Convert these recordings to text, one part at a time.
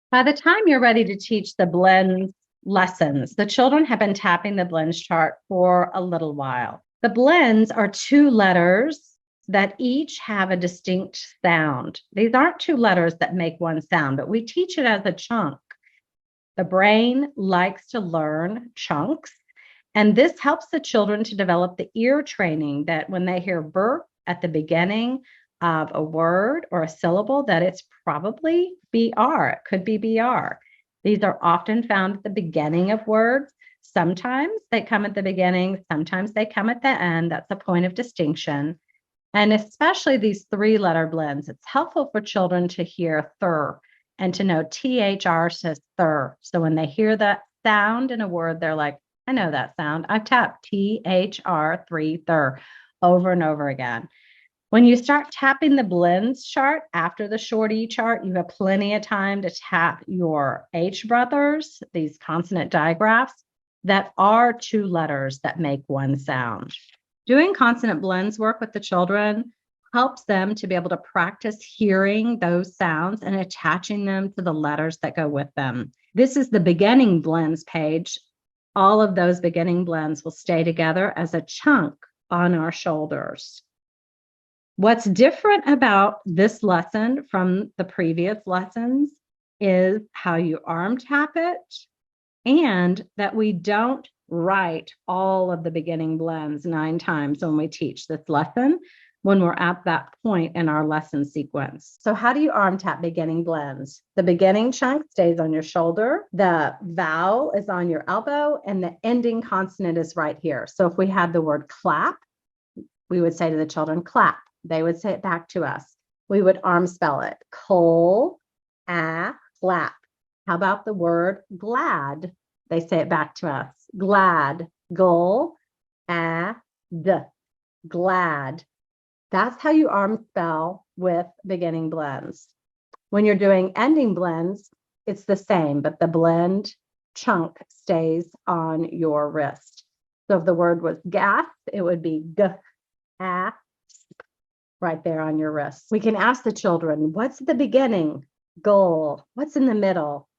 By the time you're ready to teach the blends lessons, the children have been tapping the blends chart for a little while. The blends are two letters that each have a distinct sound. These aren't two letters that make one sound, but we teach it as a chunk. The brain likes to learn chunks, and this helps the children to develop the ear training that when they hear burp at the beginning of a word or a syllable, that it's probably BR. It could be BR. These are often found at the beginning of words. Sometimes they come at the beginning, sometimes they come at the end. That's a point of distinction. And especially these three-letter blends, it's helpful for children to hear thir and to know THR says thir. So when they hear that sound in a word, they're like, I know that sound. I've tapped THR, three, thir over and over again. When you start tapping the blends chart after the short E chart, you have plenty of time to tap your H brothers, these consonant digraphs that are two letters that make one sound. Doing consonant blends work with the children helps them to be able to practice hearing those sounds and attaching them to the letters that go with them. This is the beginning blends page. All of those beginning blends will stay together as a chunk on our shoulders. What's different about this lesson from the previous lessons is how you arm tap it, and that we don't write all of the beginning blends 9 times when we teach this lesson when we're at that point in our lesson sequence. So how do you arm tap beginning blends? The beginning chunk stays on your shoulder, the vowel is on your elbow, and the ending consonant is right here. So if we had the word clap, we would say to the children, clap. They would say it back to us. We would arm spell it, clap. How about the word glad? They say it back to us, glad, glad. That's how you arm spell with beginning blends. When you're doing ending blends, it's the same, but the blend chunk stays on your wrist. So if the word was gasp, it would be gasp right there on your wrist. We can ask the children, what's at the beginning? Goal. What's in the middle?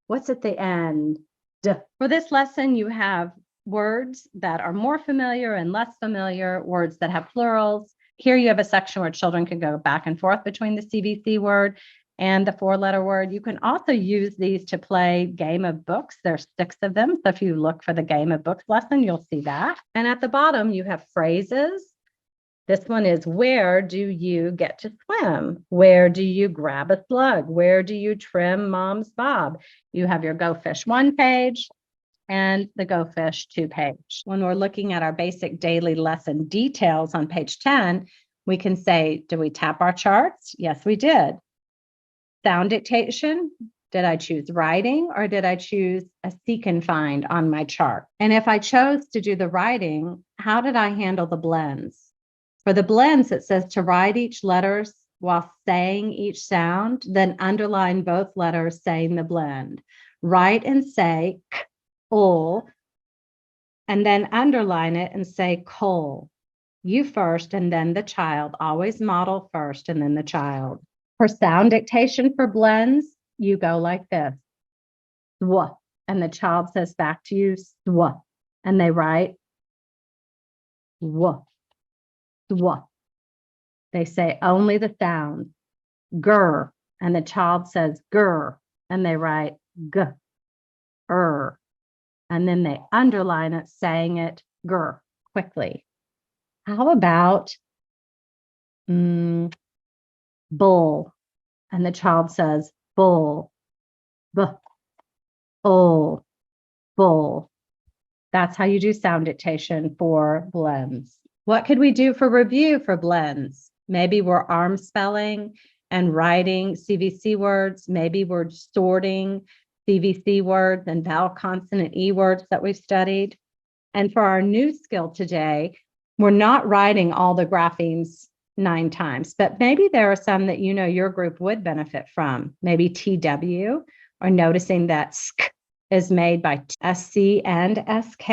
What's at the end? For this lesson, you have words that are more familiar and less familiar, words that have plurals. Here you have a section where children can go back and forth between the CVC word and the 4-letter word. You can also use these to play game of books. There's 6 of them. So if you look for the game of books lesson, you'll see that. And at the bottom, you have phrases. This one is, where do you get to swim? Where do you grab a slug? Where do you trim mom's bob? You have your Go Fish 1 page and the Go Fish 2 page. When we're looking at our basic daily lesson details on page 10, we can say, did we tap our charts? Yes, we did. Sound dictation. Did I choose writing or did I choose a seek and find on my chart? And if I chose to do the writing, how did I handle the blends? For the blends, it says to write each letter while saying each sound, then underline both letters saying the blend. Write and say ol, and then underline it and say col. You first and then the child. Always model first and then the child. For sound dictation for blends, you go like this. Swa, and the child says back to you, swa, and they write swa. They say only the sound, gur, and the child says gur, and they write g, and then they underline it, saying it gur quickly. How about bull, and the child says bull, bull. That's how you do sound dictation for blends. What could we do for review for blends? Maybe we're arm spelling and writing CVC words. Maybe we're sorting CVC words and vowel consonant E words that we've studied. And for our new skill today, we're not writing all the graphemes 9 times, but maybe there are some that you know your group would benefit from. Maybe TW, or noticing that sk is made by SC and SK.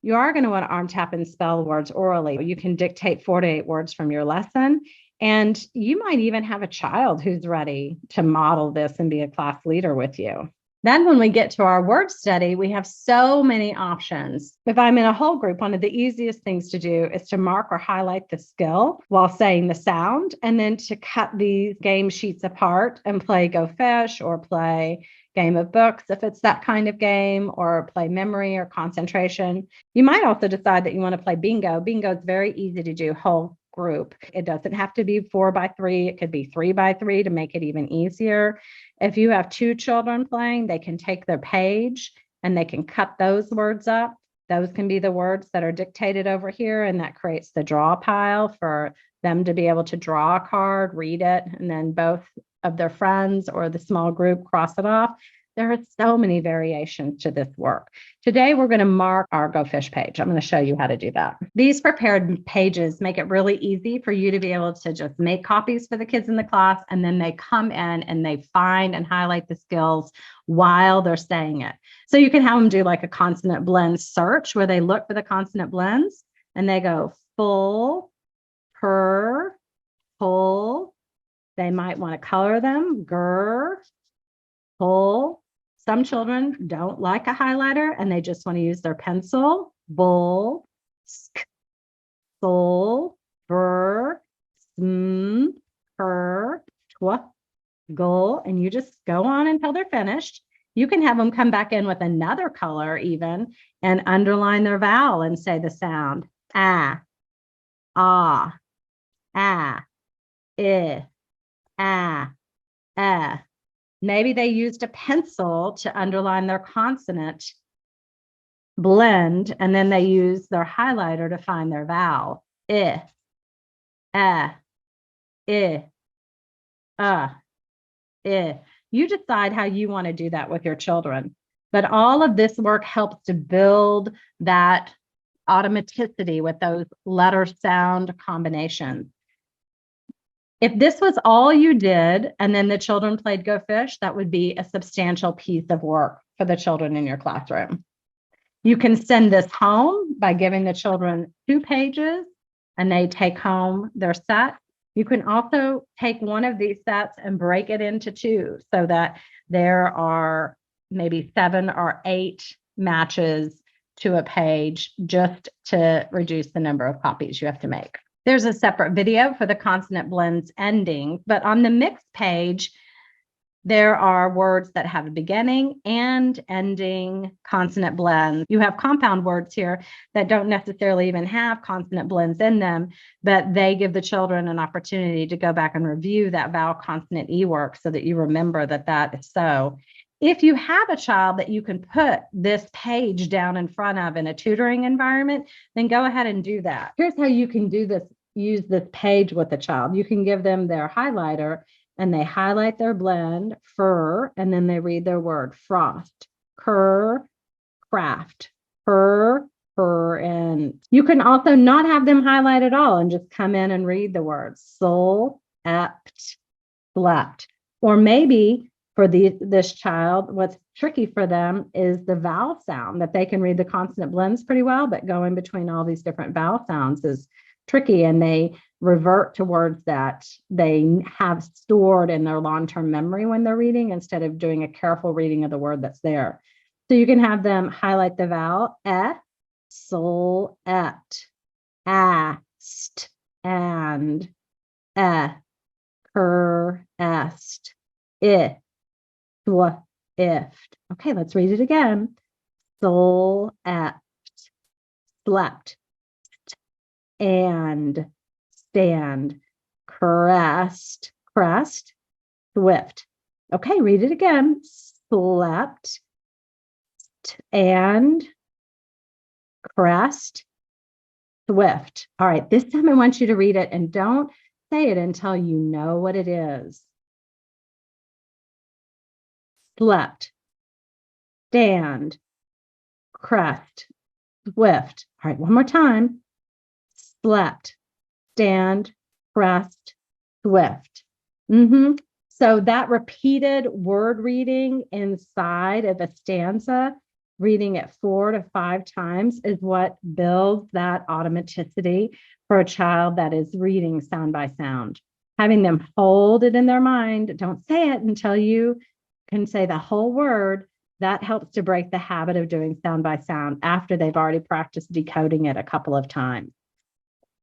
You are going to want to arm tap and spell words orally. You can dictate 4 to 8 words from your lesson, And you might even have a child who's ready to model this and be a class leader with you. Then when we get to our word study, we have so many options. If I'm in a whole group, one of the easiest things to do is to mark or highlight the skill while saying the sound, and then to cut these game sheets apart and play Go Fish or play Game of Books, if it's that kind of game, or play memory or concentration. You might also decide that you want to play bingo. Bingo is very easy to do whole group. It doesn't have to be 4x3. It could be 3x3 to make it even easier. If you have two children playing, they can take their page and they can cut those words up. Those can be the words that are dictated over here, and that creates the draw pile for them to be able to draw a card, read it, and then both of their friends or the small group cross it off. There are so many variations to this work. Today, we're going to mark our Go Fish page. I'm going to show you how to do that. These prepared pages make it really easy for you to be able to just make copies for the kids in the class, and then they come in and they find and highlight the skills while they're saying it. So you can have them do like a consonant blend search where they look for the consonant blends and they go full, per, pull. They might want to color them, gur, pull. Some children don't like a highlighter and they just want to use their pencil. Bull, sk, sol, bur, sm, per, twa, gull, and you just go on until they're finished. You can have them come back in with another color even and underline their vowel and say the sound. Ah, ah, ah, ah. Maybe they used a pencil to underline their consonant blend, and then they use their highlighter to find their vowel. I, I. You decide how you want to do that with your children. But all of this work helps to build that automaticity with those letter sound combinations. If this was all you did and then the children played Go Fish, that would be a substantial piece of work for the children in your classroom. You can send this home by giving the children 2 pages and they take home their set. You can also take one of these sets and break it into 2 so that there are maybe 7 or 8 matches to a page just to reduce the number of copies you have to make. There's a separate video for the consonant blends ending, but on the mixed page, there are words that have a beginning and ending consonant blends. You have compound words here that don't necessarily even have consonant blends in them, but they give the children an opportunity to go back and review that vowel consonant E work so that you remember that that is so. If you have a child that you can put this page down in front of in a tutoring environment, then go ahead and do that. Here's how you can do this. Use this page with a child. You can give them their highlighter and they highlight their blend, fur, and then they read their word, frost, cur, craft, fur, and you can also not have them highlight at all and just come in and read the words, soul, ept, slept. Or maybe for this child, what's tricky for them is the vowel sound, that they can read the consonant blends pretty well, but going between all these different vowel sounds is tricky, and they revert to words that they have stored in their long-term memory when they're reading instead of doing a careful reading of the word that's there. So you can have them highlight the vowel, sol, et, ast, and, cur, est, thwa, ift. Okay, let's read it again. Sol, et, slept, and, stand, crest, swift. Okay, read it again. Slept, and, crest, swift. All right, this time I want you to read it and don't say it until you know what it is. Slept, stand, crest, swift. All right, one more time. Slept, stand, crest, swift. So that repeated word reading inside of a stanza, reading it 4 to 5 times, is what builds that automaticity for a child that is reading sound by sound. having them hold it in their mind. Don't say it until you can say the whole word. That helps to break the habit of doing sound by sound after they've already practiced decoding it a couple of times.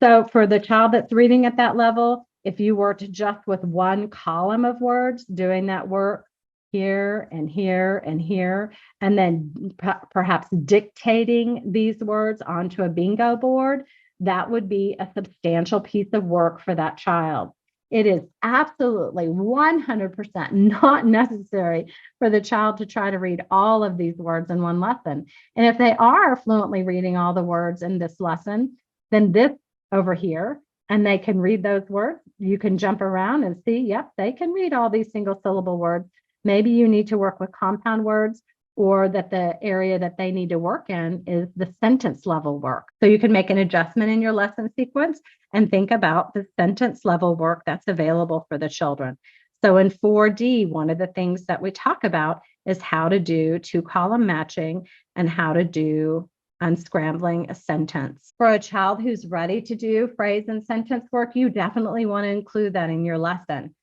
So for the child that's reading at that level, if you were to just with one column of words doing that work here and here and here, and then perhaps dictating these words onto a bingo board, that would be a substantial piece of work for that child. It is absolutely 100% not necessary for the child to try to read all of these words in one lesson. And if they are fluently reading all the words in this lesson, then this over here, and they can read those words. You can jump around and see, yep, they can read all these single syllable words. Maybe you need to work with compound words, or that the area that they need to work in is the sentence level work. So you can make an adjustment in your lesson sequence and think about the sentence level work that's available for the children. So in 4D, one of the things that we talk about is how to do two-column matching and how to do unscrambling a sentence. For a child who's ready to do phrase and sentence work, you definitely want to include that in your lesson.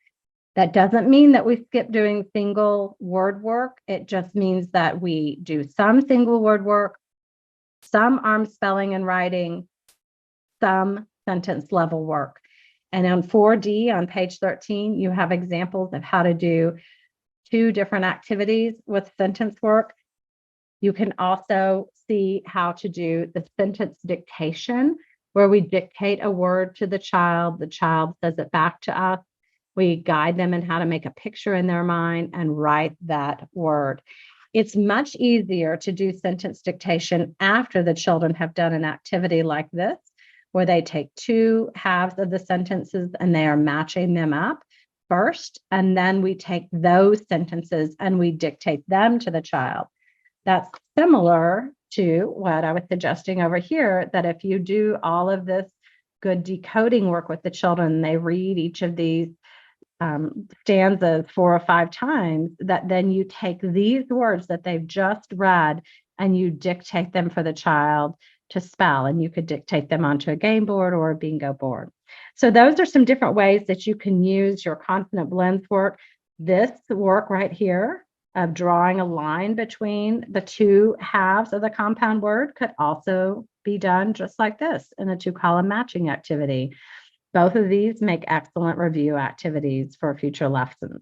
That doesn't mean that we skip doing single word work. It just means that we do some single word work, some arm spelling and writing, some sentence level work. And on 4D on page 13, you have examples of how to do 2 different activities with sentence work. You can also see how to do the sentence dictation, where we dictate a word to the child says it back to us. We guide them in how to make a picture in their mind and write that word. It's much easier to do sentence dictation after the children have done an activity like this, where they take 2 halves of the sentences and they are matching them up first, and then we take those sentences and we dictate them to the child. That's similar to what I was suggesting over here, that if you do all of this good decoding work with the children, they read each of these stanzas 4 or 5 times, that then you take these words that they've just read and you dictate them for the child to spell, and you could dictate them onto a game board or a bingo board. So those are some different ways that you can use your consonant blends work. This work right here of drawing a line between the 2 halves of the compound word could also be done just like this in a 2-column matching activity. Both of these make excellent review activities for future lessons.